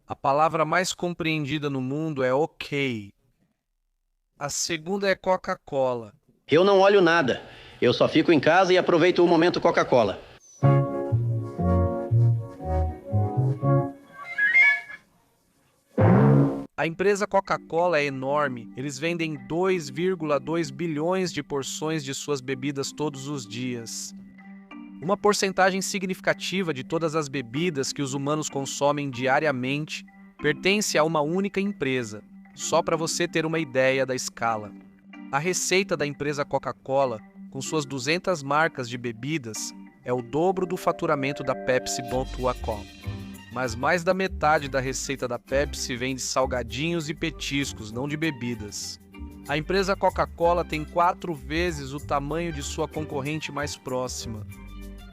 A palavra mais compreendida no mundo é ok. A segunda é Coca-Cola. Eu não olho nada. Eu só fico em casa e aproveito o momento Coca-Cola. A empresa Coca-Cola é enorme. Eles vendem 2,2 bilhões de porções de suas bebidas todos os dias. Uma porcentagem significativa de todas as bebidas que os humanos consomem diariamente pertence a uma única empresa, só para você ter uma ideia da escala. A receita da empresa Coca-Cola, com suas 200 marcas de bebidas, é o dobro do faturamento da Pepsi Botuacol. Mas mais da metade da receita da Pepsi vem de salgadinhos e petiscos, não de bebidas. A empresa Coca-Cola tem 4 vezes o tamanho de sua concorrente mais próxima.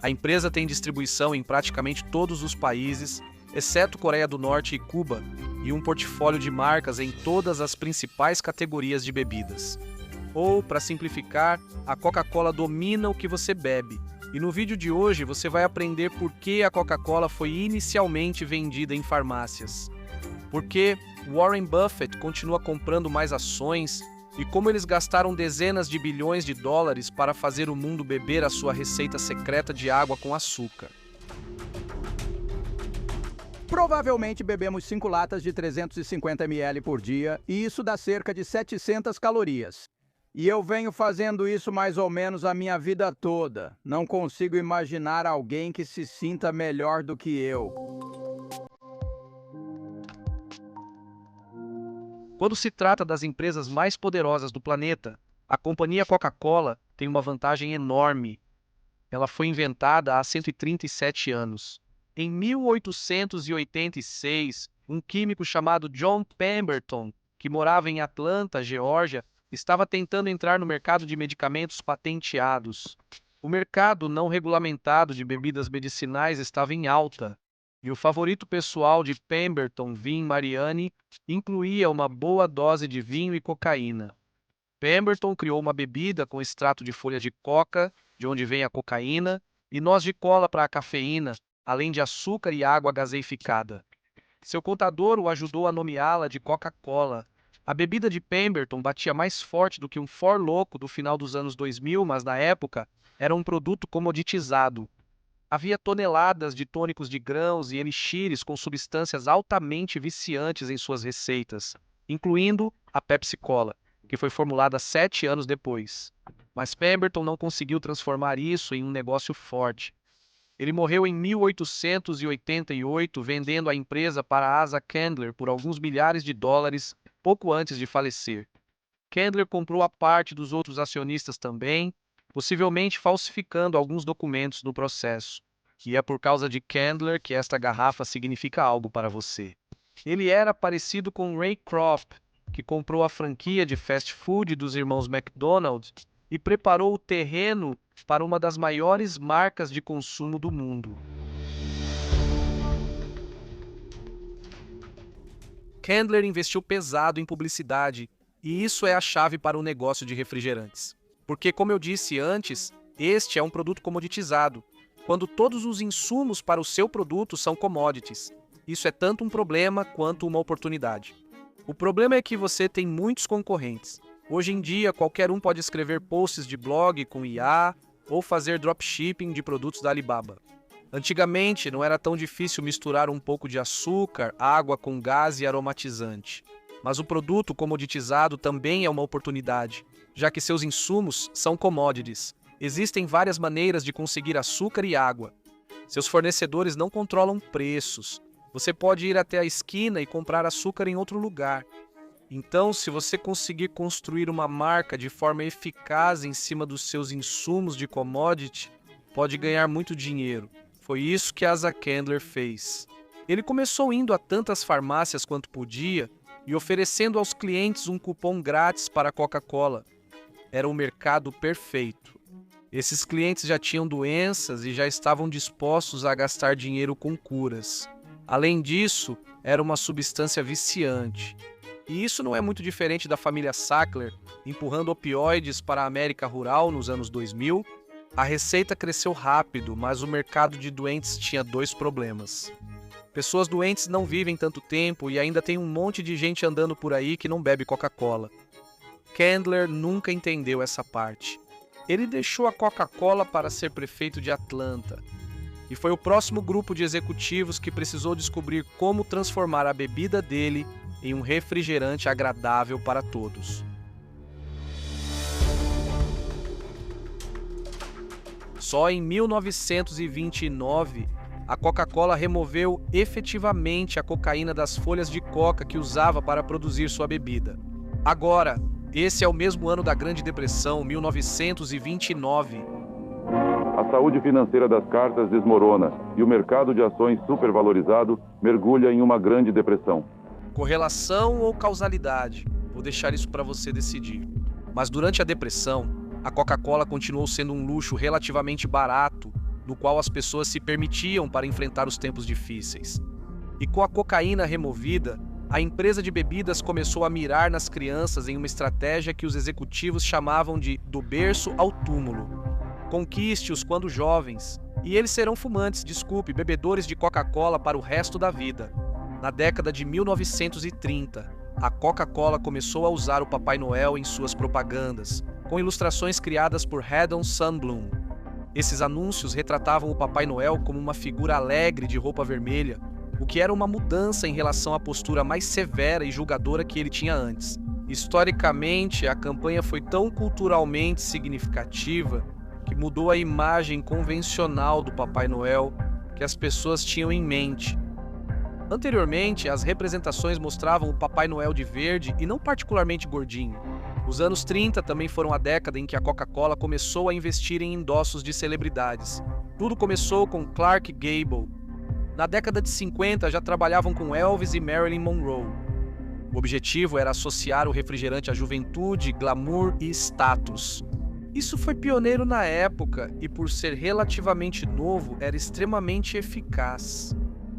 A empresa tem distribuição em praticamente todos os países, exceto Coreia do Norte e Cuba, e um portfólio de marcas em todas as principais categorias de bebidas. Ou, para simplificar, a Coca-Cola domina o que você bebe. E no vídeo de hoje você vai aprender por que a Coca-Cola foi inicialmente vendida em farmácias. Por que Warren Buffett continua comprando mais ações e como eles gastaram dezenas de bilhões de dólares para fazer o mundo beber a sua receita secreta de água com açúcar. Provavelmente bebemos 5 latas de 350 ml por dia e isso dá cerca de 700 calorias. E eu venho fazendo isso mais ou menos a minha vida toda. Não consigo imaginar alguém que se sinta melhor do que eu. Quando se trata das empresas mais poderosas do planeta, a companhia Coca-Cola tem uma vantagem enorme. Ela foi inventada há 137 anos. Em 1886, um químico chamado John Pemberton, que morava em Atlanta, Geórgia, estava tentando entrar no mercado de medicamentos patenteados. O mercado não regulamentado de bebidas medicinais estava em alta, e o favorito pessoal de Pemberton, Vin Mariani, incluía uma boa dose de vinho e cocaína. Pemberton criou uma bebida com extrato de folha de coca, de onde vem a cocaína, e noz de cola para a cafeína, além de açúcar e água gaseificada. Seu contador o ajudou a nomeá-la de Coca-Cola. A bebida de Pemberton batia mais forte do que um Four Loko do final dos anos 2000, mas na época era um produto comoditizado. Havia toneladas de tônicos de grãos e elixires com substâncias altamente viciantes em suas receitas, incluindo a Pepsi-Cola, que foi formulada 7 anos depois. Mas Pemberton não conseguiu transformar isso em um negócio forte. Ele morreu em 1888, vendendo a empresa para Asa Candler por alguns milhares de dólares pouco antes de falecer. Candler comprou a parte dos outros acionistas também, possivelmente falsificando alguns documentos no processo. E é por causa de Candler que esta garrafa significa algo para você. Ele era parecido com Ray Kroc, que comprou a franquia de fast food dos irmãos McDonald e preparou o terreno para uma das maiores marcas de consumo do mundo. Candler investiu pesado em publicidade, e isso é a chave para o negócio de refrigerantes. Porque, como eu disse antes, este é um produto comoditizado, quando todos os insumos para o seu produto são commodities. Isso é tanto um problema quanto uma oportunidade. O problema é que você tem muitos concorrentes. Hoje em dia, qualquer um pode escrever posts de blog com IA ou fazer dropshipping de produtos da Alibaba. Antigamente, não era tão difícil misturar um pouco de açúcar, água com gás e aromatizante. Mas o produto comoditizado também é uma oportunidade, já que seus insumos são commodities. Existem várias maneiras de conseguir açúcar e água. Seus fornecedores não controlam preços. Você pode ir até a esquina e comprar açúcar em outro lugar. Então, se você conseguir construir uma marca de forma eficaz em cima dos seus insumos de commodity, pode ganhar muito dinheiro. Foi isso que Asa Candler fez. Ele começou indo a tantas farmácias quanto podia e oferecendo aos clientes um cupom grátis para a Coca-Cola. Era o mercado perfeito. Esses clientes já tinham doenças e já estavam dispostos a gastar dinheiro com curas. Além disso, era uma substância viciante. E isso não é muito diferente da família Sackler, empurrando opioides para a América rural nos anos 2000. A receita cresceu rápido, mas o mercado de doentes tinha 2 problemas. Pessoas doentes não vivem tanto tempo e ainda tem um monte de gente andando por aí que não bebe Coca-Cola. Candler nunca entendeu essa parte. Ele deixou a Coca-Cola para ser prefeito de Atlanta. E foi o próximo grupo de executivos que precisou descobrir como transformar a bebida dele em um refrigerante agradável para todos. Só em 1929, a Coca-Cola removeu efetivamente a cocaína das folhas de coca que usava para produzir sua bebida. Agora, esse é o mesmo ano da Grande Depressão, 1929. A saúde financeira das cartas desmorona e o mercado de ações supervalorizado mergulha em uma grande depressão. Correlação ou causalidade? Vou deixar isso para você decidir. Mas durante a depressão, a Coca-Cola continuou sendo um luxo relativamente barato, no qual as pessoas se permitiam para enfrentar os tempos difíceis. E com a cocaína removida, a empresa de bebidas começou a mirar nas crianças em uma estratégia que os executivos chamavam de do berço ao túmulo. Conquiste-os quando jovens, e eles serão fumantes, bebedores de Coca-Cola para o resto da vida. Na década de 1930, a Coca-Cola começou a usar o Papai Noel em suas propagandas, com ilustrações criadas por Haddon Sundblom. Esses anúncios retratavam o Papai Noel como uma figura alegre de roupa vermelha, o que era uma mudança em relação à postura mais severa e julgadora que ele tinha antes. Historicamente, a campanha foi tão culturalmente significativa que mudou a imagem convencional do Papai Noel que as pessoas tinham em mente. Anteriormente, as representações mostravam o Papai Noel de verde e não particularmente gordinho. Os anos 30 também foram a década em que a Coca-Cola começou a investir em endossos de celebridades. Tudo começou com Clark Gable. Na década de 50 já trabalhavam com Elvis e Marilyn Monroe. O objetivo era associar o refrigerante à juventude, glamour e status. Isso foi pioneiro na época e, por ser relativamente novo, era extremamente eficaz.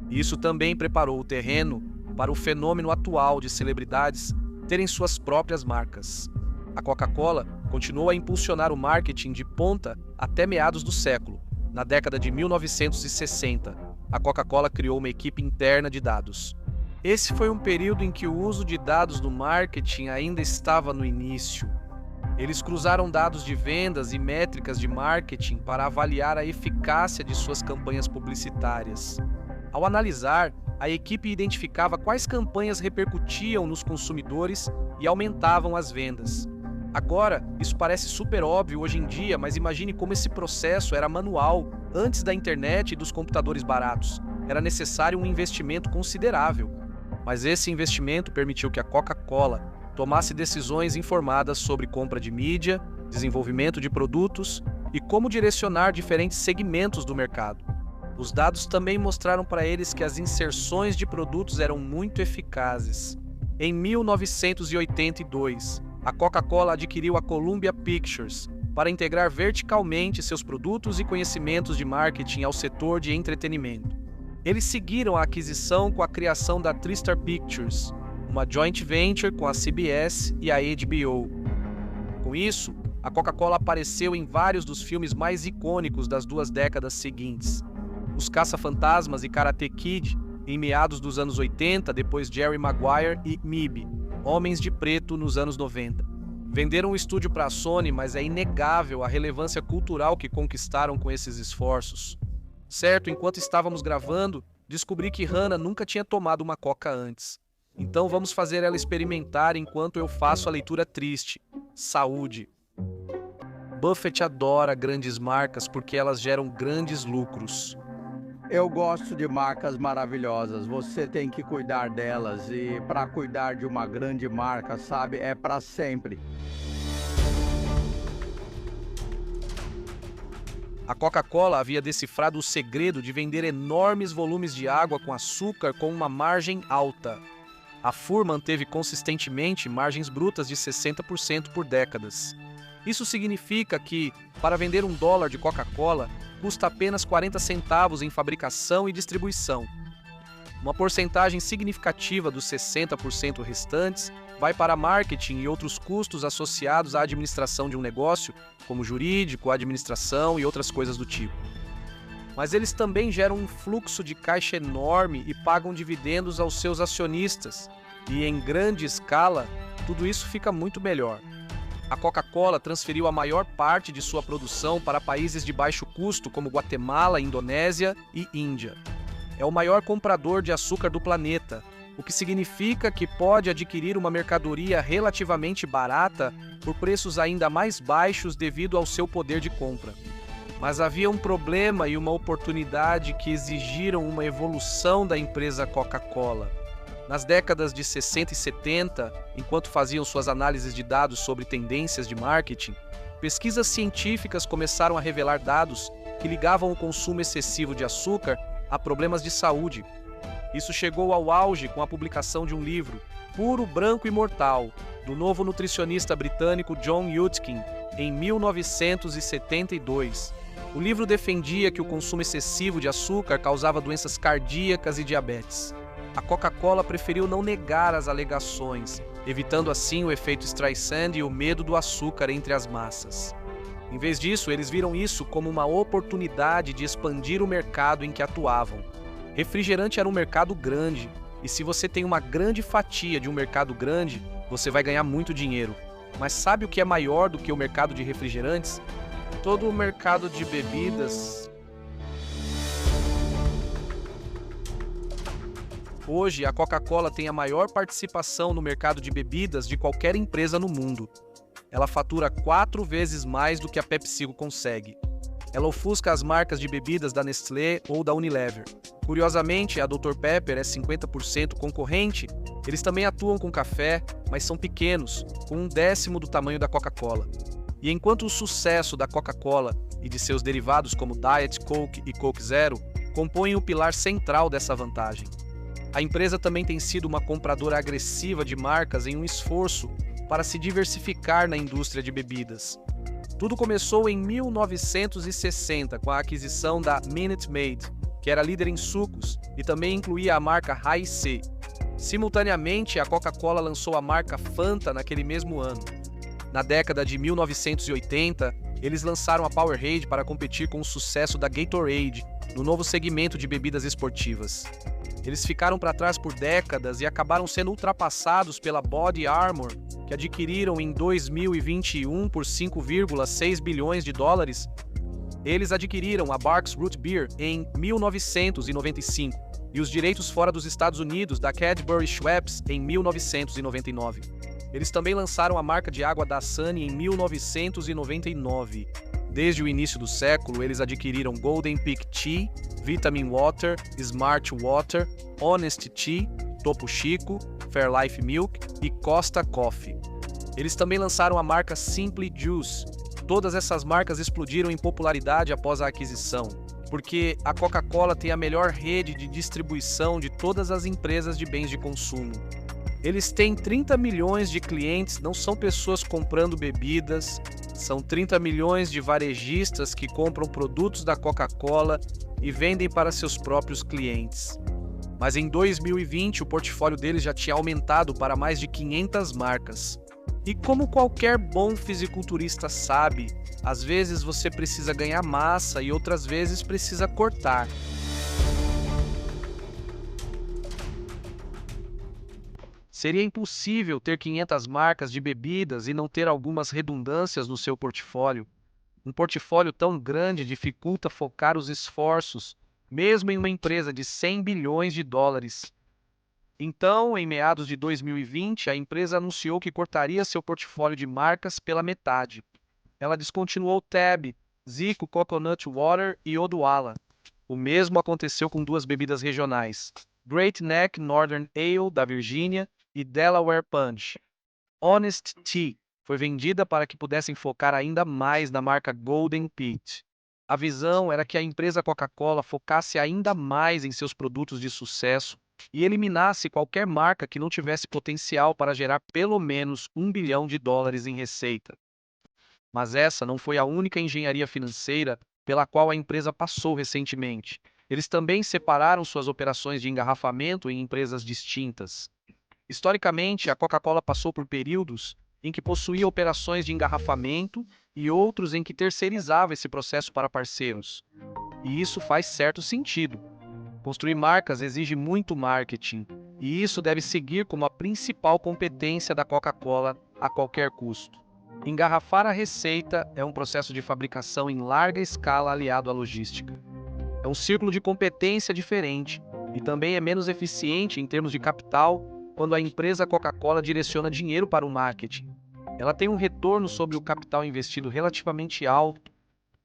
Isso também preparou o terreno para o fenômeno atual de celebridades terem suas próprias marcas. A Coca-Cola continuou a impulsionar o marketing de ponta até meados do século. Na década de 1960, a Coca-Cola criou uma equipe interna de dados. Esse foi um período em que o uso de dados no marketing ainda estava no início. Eles cruzaram dados de vendas e métricas de marketing para avaliar a eficácia de suas campanhas publicitárias. Ao analisar, a equipe identificava quais campanhas repercutiam nos consumidores e aumentavam as vendas. Agora, isso parece super óbvio hoje em dia, mas imagine como esse processo era manual antes da internet e dos computadores baratos. Era necessário um investimento considerável. Mas esse investimento permitiu que a Coca-Cola tomasse decisões informadas sobre compra de mídia, desenvolvimento de produtos e como direcionar diferentes segmentos do mercado. Os dados também mostraram para eles que as inserções de produtos eram muito eficazes. Em 1982, a Coca-Cola adquiriu a Columbia Pictures para integrar verticalmente seus produtos e conhecimentos de marketing ao setor de entretenimento. Eles seguiram a aquisição com a criação da TriStar Pictures, uma joint venture com a CBS e a HBO. Com isso, a Coca-Cola apareceu em vários dos filmes mais icônicos das duas décadas seguintes. Os Caça-Fantasmas e Karate Kid, em meados dos anos 80, depois Jerry Maguire e MIB, Homens de Preto, nos anos 90. Venderam o estúdio para a Sony, mas é inegável a relevância cultural que conquistaram com esses esforços. Certo, enquanto estávamos gravando, descobri que Hannah nunca tinha tomado uma coca antes. Então vamos fazer ela experimentar enquanto eu faço a leitura triste. Saúde. Buffett adora grandes marcas porque elas geram grandes lucros. Eu gosto de marcas maravilhosas, você tem que cuidar delas e para cuidar de uma grande marca, sabe, é para sempre. A Coca-Cola havia decifrado o segredo de vender enormes volumes de água com açúcar com uma margem alta. A Fur manteve consistentemente margens brutas de 60% por décadas. Isso significa que, para vender $1 de Coca-Cola, custa apenas 40 centavos em fabricação e distribuição. Uma porcentagem significativa dos 60% restantes vai para marketing e outros custos associados à administração de um negócio, como jurídico, administração e outras coisas do tipo. Mas eles também geram um fluxo de caixa enorme e pagam dividendos aos seus acionistas. E em grande escala, tudo isso fica muito melhor. A Coca-Cola transferiu a maior parte de sua produção para países de baixo custo como Guatemala, Indonésia e Índia. É o maior comprador de açúcar do planeta, o que significa que pode adquirir uma mercadoria relativamente barata por preços ainda mais baixos devido ao seu poder de compra. Mas havia um problema e uma oportunidade que exigiram uma evolução da empresa Coca-Cola. Nas décadas de 60 e 70, enquanto faziam suas análises de dados sobre tendências de marketing, pesquisas científicas começaram a revelar dados que ligavam o consumo excessivo de açúcar a problemas de saúde. Isso chegou ao auge com a publicação de um livro, Puro, Branco e Mortal, do novo nutricionista britânico John Yudkin, em 1972. O livro defendia que o consumo excessivo de açúcar causava doenças cardíacas e diabetes. A Coca-Cola preferiu não negar as alegações, evitando assim o efeito Streisand e o medo do açúcar entre as massas. Em vez disso, eles viram isso como uma oportunidade de expandir o mercado em que atuavam. Refrigerante era um mercado grande, e se você tem uma grande fatia de um mercado grande, você vai ganhar muito dinheiro. Mas sabe o que é maior do que o mercado de refrigerantes? Todo o mercado de bebidas. Hoje, a Coca-Cola tem a maior participação no mercado de bebidas de qualquer empresa no mundo. Ela fatura 4 vezes mais do que a PepsiCo consegue. Ela ofusca as marcas de bebidas da Nestlé ou da Unilever. Curiosamente, a Dr. Pepper é 50% concorrente. Eles também atuam com café, mas são pequenos, com 1/10 do tamanho da Coca-Cola. E enquanto o sucesso da Coca-Cola e de seus derivados como Diet Coke e Coke Zero compõem o pilar central dessa vantagem. A empresa também tem sido uma compradora agressiva de marcas em um esforço para se diversificar na indústria de bebidas. Tudo começou em 1960 com a aquisição da Minute Maid, que era líder em sucos e também incluía a marca Hi-C. Simultaneamente, a Coca-Cola lançou a marca Fanta naquele mesmo ano. Na década de 1980, eles lançaram a Powerade para competir com o sucesso da Gatorade no novo segmento de bebidas esportivas. Eles ficaram para trás por décadas e acabaram sendo ultrapassados pela Body Armor, que adquiriram em 2021 por 5,6 bilhões de dólares. Eles adquiriram a Barq's Root Beer em 1995 e os direitos fora dos Estados Unidos da Cadbury Schweppes em 1999. Eles também lançaram a marca de água Dasani em 1999. Desde o início do século, eles adquiriram Golden Peak Tea, Vitamin Water, Smart Water, Honest Tea, Topo Chico, Fairlife Milk e Costa Coffee. Eles também lançaram a marca Simply Juice. Todas essas marcas explodiram em popularidade após a aquisição, porque a Coca-Cola tem a melhor rede de distribuição de todas as empresas de bens de consumo. Eles têm 30 milhões de clientes, não são pessoas comprando bebidas, são 30 milhões de varejistas que compram produtos da Coca-Cola e vendem para seus próprios clientes. Mas em 2020 o portfólio deles já tinha aumentado para mais de 500 marcas. E como qualquer bom fisiculturista sabe, às vezes você precisa ganhar massa e outras vezes precisa cortar. Seria impossível ter 500 marcas de bebidas e não ter algumas redundâncias no seu portfólio. Um portfólio tão grande dificulta focar os esforços, mesmo em uma empresa de 100 bilhões de dólares. Então, em meados de 2020, a empresa anunciou que cortaria seu portfólio de marcas pela metade. Ela descontinuou Tab, Zico Coconut Water e Odwalla. O mesmo aconteceu com 2 bebidas regionais, Great Neck Northern Ale da Virgínia e Delaware Punch. Honest Tea foi vendida para que pudessem focar ainda mais na marca Golden Peak. A visão era que a empresa Coca-Cola focasse ainda mais em seus produtos de sucesso e eliminasse qualquer marca que não tivesse potencial para gerar pelo menos $1 bilhão em receita. Mas essa não foi a única engenharia financeira pela qual a empresa passou recentemente. Eles também separaram suas operações de engarrafamento em empresas distintas. Historicamente, a Coca-Cola passou por períodos em que possuía operações de engarrafamento e outros em que terceirizava esse processo para parceiros. E isso faz certo sentido. Construir marcas exige muito marketing, e isso deve seguir como a principal competência da Coca-Cola a qualquer custo. Engarrafar a receita é um processo de fabricação em larga escala aliado à logística. É um círculo de competência diferente e também é menos eficiente em termos de capital quando a empresa Coca-Cola direciona dinheiro para o marketing. Ela tem um retorno sobre o capital investido relativamente alto,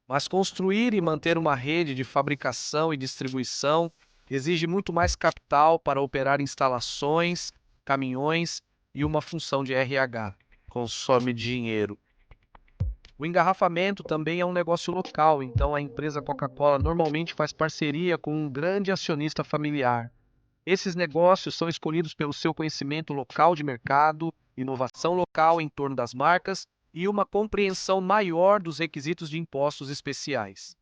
mas construir e manter uma rede de fabricação e distribuição exige muito mais capital para operar instalações, caminhões e uma função de RH. Consome dinheiro. O engarrafamento também é um negócio local, então a empresa Coca-Cola normalmente faz parceria com um grande acionista familiar. Esses negócios são escolhidos pelo seu conhecimento local de mercado, inovação local em torno das marcas e uma compreensão maior dos requisitos de impostos especiais.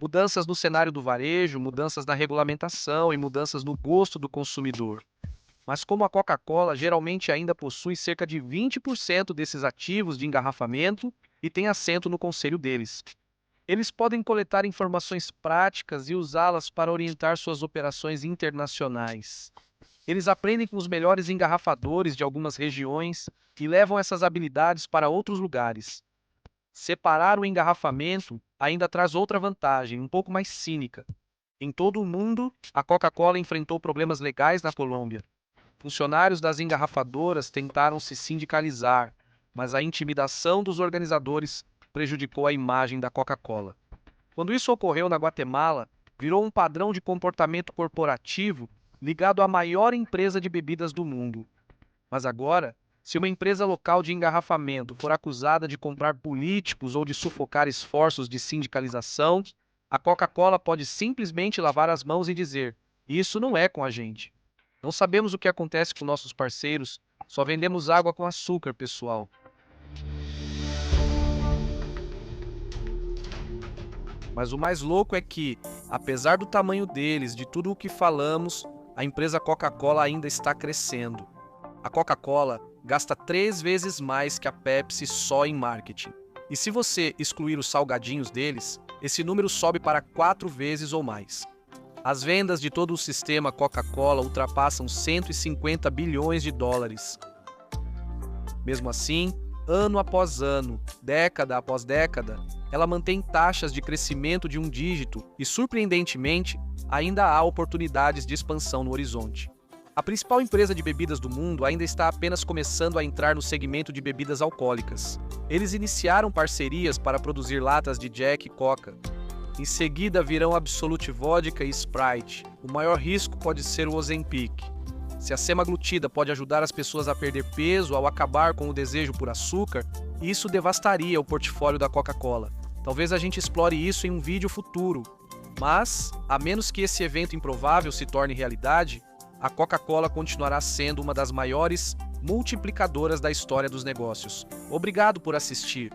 Mudanças no cenário do varejo, mudanças na regulamentação e mudanças no gosto do consumidor. Mas como a Coca-Cola geralmente ainda possui cerca de 20% desses ativos de engarrafamento e tem assento no conselho deles. Eles podem coletar informações práticas e usá-las para orientar suas operações internacionais. Eles aprendem com os melhores engarrafadores de algumas regiões e levam essas habilidades para outros lugares. Separar o engarrafamento ainda traz outra vantagem, um pouco mais cínica. Em todo o mundo, a Coca-Cola enfrentou problemas legais na Colômbia. Funcionários das engarrafadoras tentaram se sindicalizar, mas a intimidação dos organizadores prejudicou a imagem da Coca-Cola. Quando isso ocorreu na Guatemala, virou um padrão de comportamento corporativo ligado à maior empresa de bebidas do mundo. Mas agora, se uma empresa local de engarrafamento for acusada de comprar políticos ou de sufocar esforços de sindicalização, a Coca-Cola pode simplesmente lavar as mãos e dizer: "Isso não é com a gente. Não sabemos o que acontece com nossos parceiros, só vendemos água com açúcar, pessoal." Mas o mais louco é que, apesar do tamanho deles, de tudo o que falamos, a empresa Coca-Cola ainda está crescendo. A Coca-Cola gasta 3 vezes mais que a Pepsi só em marketing. E se você excluir os salgadinhos deles, esse número sobe para 4 vezes ou mais. As vendas de todo o sistema Coca-Cola ultrapassam 150 bilhões de dólares. Mesmo assim, ano após ano, década após década, ela mantém taxas de crescimento de um dígito e, surpreendentemente, ainda há oportunidades de expansão no horizonte. A principal empresa de bebidas do mundo ainda está apenas começando a entrar no segmento de bebidas alcoólicas. Eles iniciaram parcerias para produzir latas de Jack e Coca. Em seguida virão Absolute Vodka e Sprite. O maior risco pode ser o Ozempic. Se a semaglutida pode ajudar as pessoas a perder peso ao acabar com o desejo por açúcar, isso devastaria o portfólio da Coca-Cola. Talvez a gente explore isso em um vídeo futuro. Mas, a menos que esse evento improvável se torne realidade, a Coca-Cola continuará sendo uma das maiores multiplicadoras da história dos negócios. Obrigado por assistir.